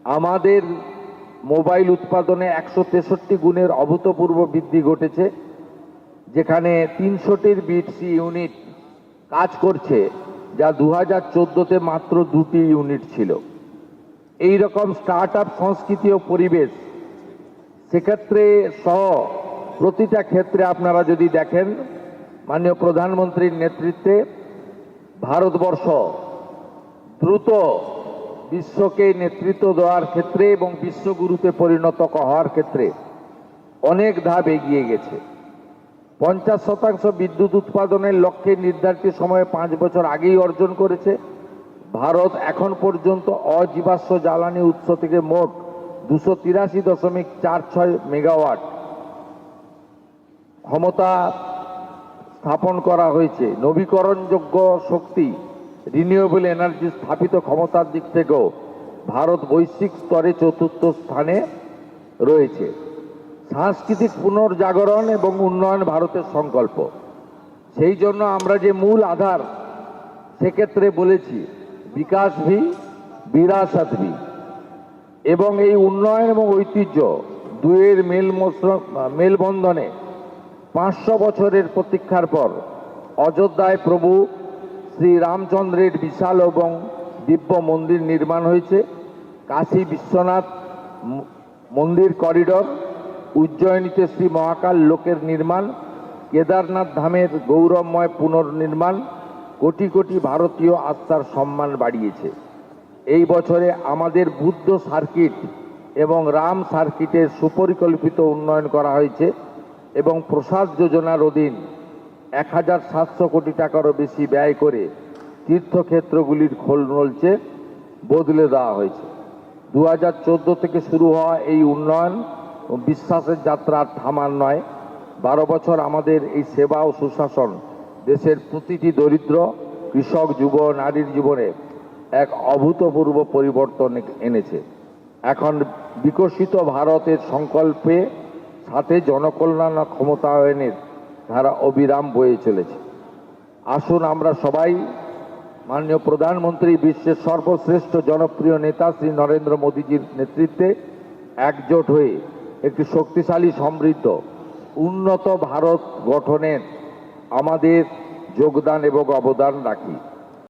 আমাদের মোবাইল উৎপাদনে 163 গুণের অভূতপূর্ব বৃদ্ধি ঘটেছে, যেখানে 300টির বিটসি ইউনিট কাজ করছে, যা 2014তে মাত্র 2টি ইউনিট ছিল। এই রকম স্টার্ট আপ সংস্কৃতি ও পরিবেশ সেক্ষেত্রে সহ প্রতিটা ক্ষেত্রে আপনারা যদি দেখেন, মাননীয় প্রধানমন্ত্রীর নেতৃত্বে ভারতবর্ষ দ্রুত বিশ্বকে নেতৃত্ব দেওয়ার ক্ষেত্রে এবং বিশ্বগুরুতে পরিণত হওয়ার ক্ষেত্রে অনেক ধাপ এগিয়ে গেছে। 50% বিদ্যুৎ উৎপাদনের লক্ষ্যে নির্ধারিত সময়ে 5 বছর আগেই অর্জন করেছে। ভারত এখন পর্যন্ত অজীবাশ্ম জ্বালানি উৎস থেকে মোট 283.46 মেগাওয়াট ক্ষমতা স্থাপন করা হয়েছে। নবীকরণযোগ্য শক্তি রিনিউয়েবল এনার্জি স্থাপিত ক্ষমতার দিক থেকেও ভারত বৈশ্বিক স্তরে 4র্থ স্থানে রয়েছে। সাংস্কৃতিক পুনর্জাগরণ এবং উন্নয়ন ভারতের সংকল্প। সেই জন্য আমরা যে মূল আধার সেক্ষেত্রে বলেছি বিকাশ ভি বিরাসত ভি, এবং এই উন্নয়ন এবং ঐতিহ্য দুয়ের মেলবন্ধনে 500 বছরের প্রতীক্ষার পর অযোধ্যায় প্রভু শ্রী রামচন্দ্রের বিশাল এবং দিব্য মন্দির নির্মাণ হয়েছে। কাশী বিশ্বনাথ মন্দির করিডর, উজ্জয়িনীতে শ্রী মহাকাল লোকের নির্মাণ, কেদারনাথ ধামের গৌরবময় পুনর্নির্মাণ কোটি কোটি ভারতীয় আত্মার সম্মান বাড়িয়েছে। এই বছরে আমাদের বুদ্ধ সার্কিট এবং রাম সার্কিটের সুপরিকল্পিত উন্নয়ন করা হয়েছে এবং প্রসাদ যোজনার অধীন 1700 কোটি টাকারও বেশি ব্যয় করে তীর্থক্ষেত্রগুলির খোল নলচে বদলে দেওয়া হয়েছে। 2014 থেকে শুরু হওয়া এই উন্নয়ন ও বিশ্বাসের যাত্রা থামার নয়। 12 বছর আমাদের এই সেবা ও সুশাসন দেশের প্রতিটি দরিদ্র, কৃষক, যুব, নারীর জীবনে এক অভূতপূর্ব পরিবর্তন এনেছে। এখন বিকশিত ভারতের সংকল্পে সাথে জনকল্যাণ ও ক্ষমতায়নের ধারা অবিরাম বয়ে চলেছে। আসুন আমরা সবাই মাননীয় প্রধানমন্ত্রী, বিশ্বের সর্বশ্রেষ্ঠ জনপ্রিয় নেতা শ্রী নরেন্দ্র মোদীজির নেতৃত্বে একজোট হয়ে একটি শক্তিশালী, সমৃদ্ধ, উন্নত ভারত গঠনের আমাদের যোগদান এবং অবদান রাখি।